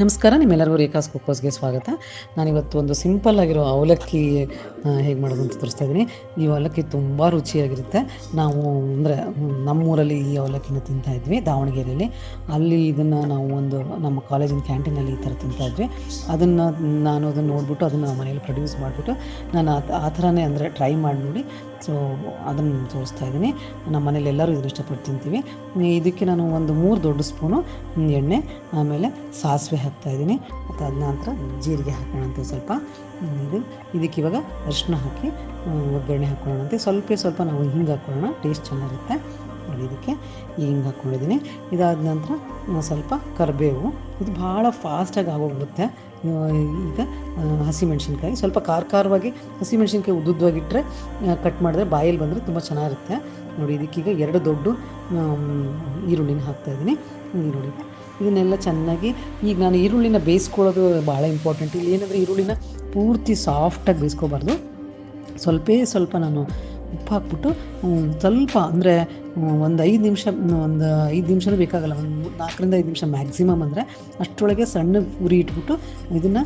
ನಮಸ್ಕಾರ, ನಿಮ್ಮೆಲ್ಲರಿಗೂ ರೇಖಾಸ್ ಕುಕ್ಕೋಸ್ಗೆ ಸ್ವಾಗತ. ನಾನಿವತ್ತು ಒಂದು ಸಿಂಪಲ್ ಆಗಿರೋ ಅವಲಕ್ಕಿ ಹೇಗೆ ಮಾಡೋದು ಅಂತ ತೋರಿಸ್ತಾ ಇದ್ದೀನಿ. ಈ ಅವಲಕ್ಕಿ ತುಂಬ ರುಚಿಯಾಗಿರುತ್ತೆ. ನಾವು ಅಂದರೆ ನಮ್ಮೂರಲ್ಲಿ ಈ ಅವಲಕ್ಕಿನ ತಿಂತಾಯಿದ್ವಿ ದಾವಣಗೆರೆಯಲ್ಲಿ. ಅಲ್ಲಿ ಇದನ್ನು ನಾವು ಒಂದು ನಮ್ಮ ಕಾಲೇಜಿನ ಕ್ಯಾಂಟೀನಲ್ಲಿ ಈ ಥರ ತಿಂತಾಯಿದ್ವಿ. ನಾನು ಅದನ್ನು ನೋಡಿಬಿಟ್ಟು ಅದನ್ನು ಮನೇಲಿ ಪ್ರೊಡ್ಯೂಸ್ ಮಾಡಿಬಿಟ್ಟು ನಾನು ಆ ಥರನೇ ಅಂದರೆ ಟ್ರೈ ಮಾಡಿ ನೋಡಿ ಸೊ ಅದನ್ನು ತೋರಿಸ್ತಾ ಇದ್ದೀನಿ. ನಮ್ಮ ಮನೇಲಿ ಎಲ್ಲರೂ ಇದನ್ನು ಇಷ್ಟಪಟ್ಟು ತಿಂತೀವಿ. ಇದಕ್ಕೆ ನಾನು ಒಂದು 3 ದೊಡ್ಡ ಸ್ಪೂನು ಎಣ್ಣೆ, ಆಮೇಲೆ ಸಾಸಿವೆ ಹಾಕ್ತಾಯಿದ್ದೀನಿ. ಮತ್ತು ಅದ ನಂತರ ಜೀರಿಗೆ ಹಾಕೋಣಂತೆ ಸ್ವಲ್ಪ. ಇದಕ್ಕೆ ಇವಾಗ ಅರಿಶಿನ ಹಾಕಿ ಒಗ್ಗರಣೆ ಹಾಕ್ಕೊಳ್ಳೋಣಂತೆ. ಸ್ವಲ್ಪ ನಾವು ಹಿಂಗೆ ಹಾಕ್ಕೊಳ್ಳೋಣ, ಟೇಸ್ಟ್ ಚೆನ್ನಾಗಿರುತ್ತೆ. ನೋಡಿ, ಇದಕ್ಕೆ ಹಿಂಗೆ ಹಾಕ್ಕೊಂಡಿದ್ದೀನಿ. ಇದಾದ ನಂತರ ಸ್ವಲ್ಪ ಕರಿಬೇವು. ಇದು ಭಾಳ ಫಾಸ್ಟಾಗಿ ಆಗೋಗುತ್ತೆ. ಈಗ ಹಸಿಮೆಣ್ಸಿನ್ಕಾಯಿ ಸ್ವಲ್ಪ ಖಾರವಾಗಿ ಹಸಿಮೆಣ್ಸಿನ್ಕಾಯಿ ಉದ್ದುದ್ದಾಗಿಟ್ಟರೆ ಕಟ್ ಮಾಡಿದ್ರೆ ಬಾಯಲ್ಲಿ ಬಂದರೆ ತುಂಬ ಚೆನ್ನಾಗಿರುತ್ತೆ. ನೋಡಿ, ಇದಕ್ಕೀಗ 2 ದೊಡ್ಡ ಈರುಳ್ಳಿನ ಹಾಕ್ತಾಯಿದ್ದೀನಿ. ಈರುಳ್ಳಿ ಇದನ್ನೆಲ್ಲ ಚೆನ್ನಾಗಿ ಈಗ ನಾನು ಈರುಳ್ಳಿನ ಬೇಯಿಸ್ಕೊಳ್ಳೋದು ಭಾಳ ಇಂಪಾರ್ಟೆಂಟ್. ಇಲ್ಲಿ ಏನಂದರೆ ಈರುಳ್ಳಿನ ಪೂರ್ತಿ ಸಾಫ್ಟಾಗಿ ಬೇಯಿಸ್ಕೋಬಾರ್ದು. ಸ್ವಲ್ಪ ನಾನು ಉಪ್ಪು ಹಾಕ್ಬಿಟ್ಟು ಸ್ವಲ್ಪ ಅಂದರೆ ಒಂದು 5 ನಿಮಿಷನೂ ಬೇಕಾಗಲ್ಲ, ಒಂದು 4ರಿಂದ 5 ನಿಮಿಷ ಮ್ಯಾಕ್ಸಿಮಮ್. ಅಂದರೆ ಅಷ್ಟರೊಳಗೆ ಸಣ್ಣ ಉರಿ ಇಟ್ಬಿಟ್ಟು ಇದನ್ನು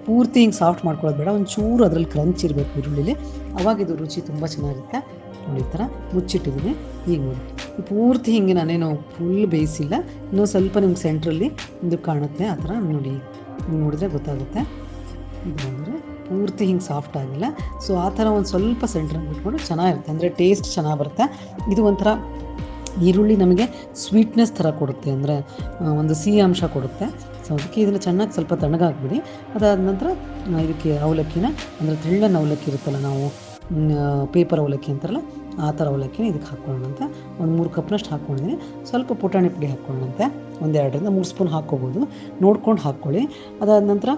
ಪೂರ್ತಿ ಹಿಂಗೆ ಸಾಫ್ಟ್ ಮಾಡ್ಕೊಳ್ಳೋದು ಬೇಡ. ಒಂಚೂರು ಅದರಲ್ಲಿ ಕ್ರಂಚ್ ಇರಬೇಕು ಈರುಳ್ಳಿಲಿ, ಅವಾಗ ಇದು ರುಚಿ ತುಂಬ ಚೆನ್ನಾಗಿರುತ್ತೆ. ನೋಡಿ, ಈ ಥರ ಮುಚ್ಚಿಟ್ಟಿದ್ದೀನಿ. ಈಗ ನೋಡಿ, ಪೂರ್ತಿ ಹಿಂಗೆ ನಾನೇನು ಫುಲ್ ಬೇಯಿಸಿಲ್ಲ, ಇನ್ನೂ ಸ್ವಲ್ಪ ನಿಮ್ಗೆ ಸೆಂಟ್ರಲ್ಲಿ ಇದು ಕಾಣುತ್ತೆ. ಆ ಥರ ನೋಡಿ, ನೋಡಿದ್ರೆ ಗೊತ್ತಾಗುತ್ತೆ. ಇದು ಅಂದರೆ ಪೂರ್ತಿ ಹಿಂಗೆ ಸಾಫ್ಟ್ ಆಗಿಲ್ಲ. ಸೊ ಆ ಥರ ಒಂದು ಸ್ವಲ್ಪ ಸೆಂಟ್ರಲ್ಲಿ ಬಿಟ್ಕೊಂಡು ಚೆನ್ನಾಗಿರುತ್ತೆ, ಅಂದರೆ ಟೇಸ್ಟ್ ಚೆನ್ನಾಗಿ ಬರುತ್ತೆ. ಇದು ಒಂಥರ ಈರುಳ್ಳಿ ನಮಗೆ ಸ್ವೀಟ್ನೆಸ್ ಥರ ಕೊಡುತ್ತೆ, ಅಂದರೆ ಒಂದು ಸಿಹಿ ಅಂಶ ಕೊಡುತ್ತೆ. ಸೊ ಅದಕ್ಕೆ ಇದನ್ನು ಚೆನ್ನಾಗಿ ಸ್ವಲ್ಪ ತಣ್ಣಗಾಕ್ಬಿಡಿ. ಅದಾದ ನಂತರ ಇದಕ್ಕೆ ಅವಲಕ್ಕಿನ, ಅಂದರೆ ತೆಳ್ಳನ ಅವಲಕ್ಕಿ ಇರುತ್ತಲ್ಲ, ನಾವು ಪೇಪರ್ ಅವಲಕ್ಕಿ ಅಂತಾರಲ್ಲ ಆ ಥರ ಅವಲಕ್ಕಿನ ಇದಕ್ಕೆ ಹಾಕ್ಕೊಳ್ಳೋಣಂತೆ. ಒಂದು 3 ಕಪ್ನಷ್ಟು ಹಾಕ್ಕೊಂಡಿದ್ದೀನಿ. ಸ್ವಲ್ಪ ಪುಟಾಣಿ ಪುಡಿ ಹಾಕ್ಕೊಳ್ಳೋಣಂತೆ, ಒಂದು 2ರಿಂದ 3 ಸ್ಪೂನ್ ಹಾಕ್ಕೋಬೋದು, ನೋಡ್ಕೊಂಡು ಹಾಕ್ಕೊಳ್ಳಿ. ಅದಾದ ನಂತರ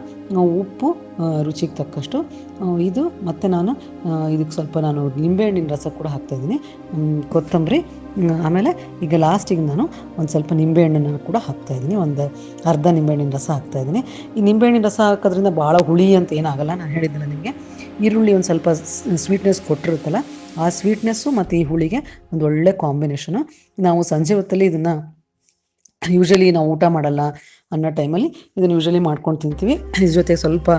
ಉಪ್ಪು ರುಚಿಗೆ ತಕ್ಕಷ್ಟು. ಇದು ಮತ್ತು ನಾನು ಇದಕ್ಕೆ ಸ್ವಲ್ಪ ನಿಂಬೆಹಣ್ಣಿನ ರಸ ಕೂಡ ಹಾಕ್ತಾಯಿದ್ದೀನಿ, ಕೊತ್ತಂಬರಿ. ಆಮೇಲೆ ಈಗ ಲಾಸ್ಟಿಗೆ ನಾನು ಒಂದು ಸ್ವಲ್ಪ ನಿಂಬೆಹಣ್ಣನ್ನು ಕೂಡ ಹಾಕ್ತಾಯಿದ್ದೀನಿ, ಒಂದು ಅರ್ಧ ನಿಂಬೆಹಣ್ಣಿನ ರಸ ಹಾಕ್ತಾಯಿದ್ದೀನಿ. ಈ ನಿಂಬೆಹಣ್ಣಿನ ರಸ ಹಾಕೋದ್ರಿಂದ ಭಾಳ ಹುಳಿ ಅಂತ ಏನಾಗಲ್ಲ. ನಾನು ಹೇಳಿದ್ದಿಲ್ಲ ನಿಮಗೆ, ಈರುಳ್ಳಿ ಒಂದು ಸ್ವಲ್ಪ ಸ್ವೀಟ್ನೆಸ್ ಕೊಟ್ಟಿರುತ್ತಲ್ಲ, ಆ ಸ್ವೀಟ್ನೆಸ್ಸು ಮತ್ತು ಈ ಹುಳಿಗೆ ಒಂದು ಒಳ್ಳೆ ಕಾಂಬಿನೇಷನು. ನಾವು ಸಂಜೆ ಹೊತ್ತಲ್ಲಿ ಇದನ್ನು ಯೂಶ್ವಲಿ ನಾವು ಊಟ ಮಾಡಲ್ಲ ಅನ್ನೋ ಟೈಮಲ್ಲಿ ಇದನ್ನು ಯೂಶ್ವಲಿ ಮಾಡ್ಕೊಂಡು ತಿಂತೀವಿ. ಇದ್ರ ಜೊತೆ ಸ್ವಲ್ಪ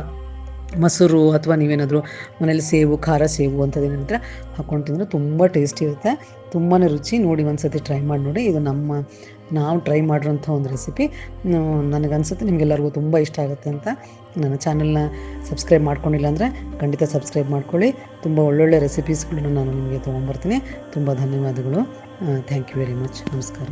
ಮೊಸರು ಅಥವಾ ನೀವೇನಾದರೂ ಮನೇಲಿ ಸೇವು, ಖಾರ ಸೇವು ಅಂಥದ್ದೇನಿದ್ರೆ ಹಾಕ್ಕೊಂಡು ತಿಂದರೆ ತುಂಬ ಟೇಸ್ಟಿ ಇರುತ್ತೆ, ತುಂಬಾ ರುಚಿ. ನೋಡಿ, ಒಂದು ಸತಿ ಟ್ರೈ ಮಾಡಿ ನೋಡಿ. ಇದು ನಾವು ಟ್ರೈ ಮಾಡಿರೋಂಥ ಒಂದು ರೆಸಿಪಿ. ನನಗನ್ಸುತ್ತೆ ನಿಮಗೆಲ್ಲರಿಗೂ ತುಂಬ ಇಷ್ಟ ಆಗುತ್ತೆ ಅಂತ. ನನ್ನ ಚಾನಲ್ನ ಸಬ್ಸ್ಕ್ರೈಬ್ ಮಾಡ್ಕೊಂಡಿಲ್ಲ ಅಂದರೆ ಖಂಡಿತ ಸಬ್ಸ್ಕ್ರೈಬ್ ಮಾಡ್ಕೊಳ್ಳಿ. ತುಂಬ ಒಳ್ಳೊಳ್ಳೆ ರೆಸಿಪೀಸ್ಗಳನ್ನ ನಾನು ನಿಮಗೆ ತೊಗೊಂಬರ್ತೀನಿ. ತುಂಬ ಧನ್ಯವಾದಗಳು. Thank you very much. ನಮಸ್ಕಾರ.